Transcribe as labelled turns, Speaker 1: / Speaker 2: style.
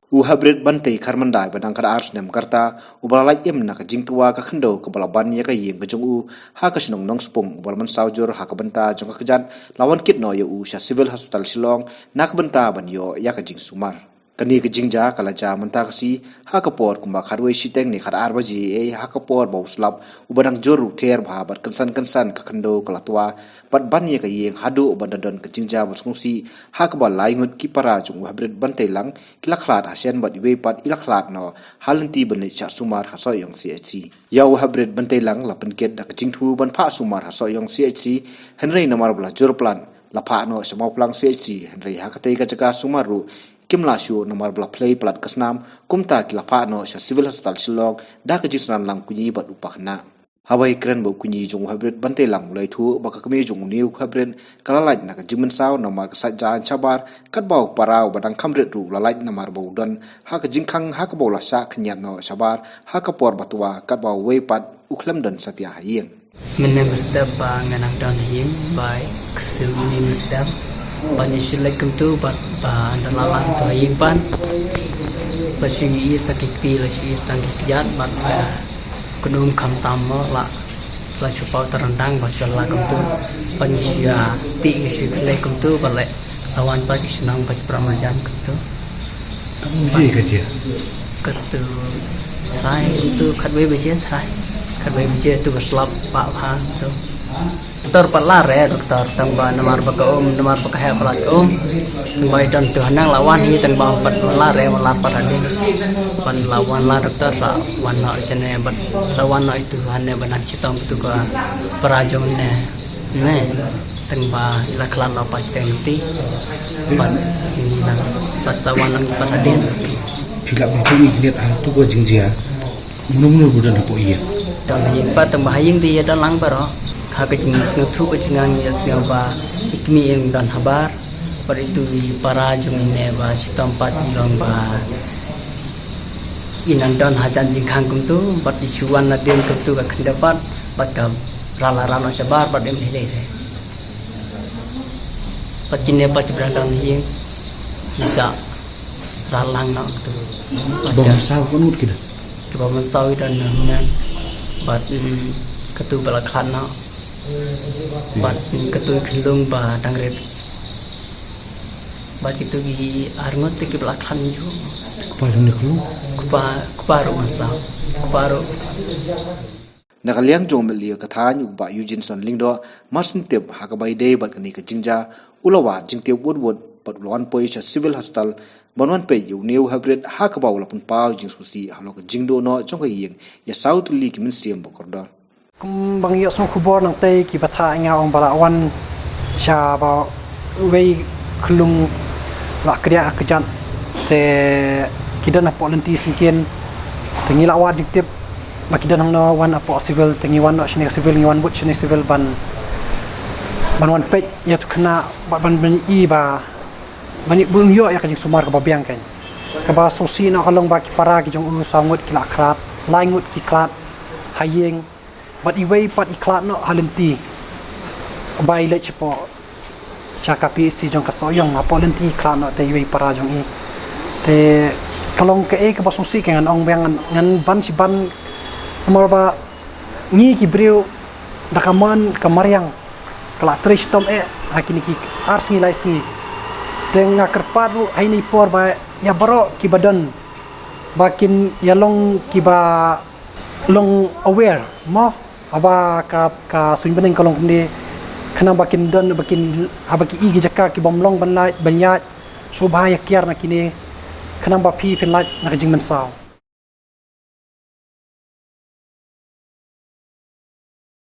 Speaker 1: hybrid bante kharmandai badang kada ars nem karta ubalai em na ka jingtua ka khando ka balaban ya ka yeng ka jongu ha ka sinong nong spung balman saujur ha ka banta jong ka jat lawan kit no ya sha civil hospital Shillong na ka banta ban yo ya ka jing sumar kani ka jingja kala ja manta ka si ha ka por kumba kharwei siteng ni khar arba ji e ha ka por bau slap ubadang joru ther bha bat kansan ka khando kala twa pat ban ya ka yeng hadu ubadadon ka jingja bosngsi ha ka ba laingut ki para jong hybrid bante lang kilaklat hasen bat we pat ilaklat no halanti bani cha sumar haso yong CHC yau hybrid bante lang lapan ket da ka jingthu ban pha sumar haso yong CHC henrei namar bla jor plan lapha no samau plang CHC henrei ha ka te ka jaka sumaru kimla shu namar bla play plat kasnam kumta kilapha no sha civil hospital Shillong da ka jisran lang kunyi bat upakna habai kren bo kunyi jong hybrid bante lang mulai thu baka kami jong new hybrid kalalaj na ka jimen saw namar ka sajjan chabar kat bau parau badang khamret ru lalaj namar bo don ha ka jingkhang ha ka bo la sa khnyat no sabar ha ka por batwa kat bau we pat ukhlem don satya hayeng
Speaker 2: Menem step nganang don hing by ksu ni step banyak silek tu ba andalala tu hing pan basi is takikti lasi is tangkijat bat kunum kam tamo la chupau terendang basalla tu pansia ti isi lek tu balek lawan bagi senang bagi pramajan tu
Speaker 3: kamu je kerja
Speaker 2: ketu try tu khatwe beje try khatwe beje tu berselap pak ha tu doktor pala re doktor tangba namar baka namar baka he pala tangba dan tu hanang lawan ni tangba pat la re melapar ade pan lawan la doktor sa wana sene bat sa wana itu hane banak citom tu ka perajong ne tangba ila klan apa stenti pan ni nang pat sa wana pat ade
Speaker 3: pilak mungkin lihat tu ko jingjia munu budan apa iya
Speaker 2: dan hing pat tangba hing ti dan lang baro hak jing thu ko jingang ya siapa ikmi yang dan habar pada itu para jung ini ba sitampat ilong ba inan dan hajan jingkhang kum tu bat isuan nadin kum tu ka khendapat bat ka rala sabar bat em hele re pat kine pat berandang hing kisah ralang nak tu
Speaker 3: bom saw konut kita
Speaker 2: bom saw dan nan bat ketu balakhan nak bat ketu khilung ba dangret bat itu gi arngot ke belakang ju
Speaker 3: kepada ni kelu
Speaker 2: kuparu masa kuparu
Speaker 1: nakaliang jong melia kathan ba Eugene lingdo masin tep hakabai de bat kani ka jingja ulawa jingte wod pat lon poi cha civil hospital banwan pe yu new hybrid hakaba ula pun pau jing susi halo ka jingdo no jong ka yeng ya south li ki min siam ba kordor
Speaker 4: bang yo som khubor nang te ki batha nga ong balawan sha ba wei klung la kriya akjan te kidan apo lenti singkin tengi lawa diktip makidan hang no wan apo civil tengi wan no shne civil ngi wan but shne civil ban wan pej ya tu kena ban i ba bani bung yo ya kajing sumar ka babiang kan ka ba sosi na kalong ba ki para ki jong ulu sangut ki lakrat laingut ki klat hayeng bat iwei pat iklat no halenti bai le chepo chakapi si jong ka soyong apo lenti klat no te iwei para jong i te kalong ke e ka ba sosi ke ngan ong bang ngan ban si ban nomor ba ngi ki breu dakaman kamariang kala tristom hakini ki arsi lai singi teng na kerparu haini por ba ya baro ki badan bakin yalong ki ba long aware mo aba ka suin beneng kalong kumde khana bakin don bakin habaki igi jaka ki bomlong banlai banyat subhaya kiar na kini khana ba phi phin laj na jing man saw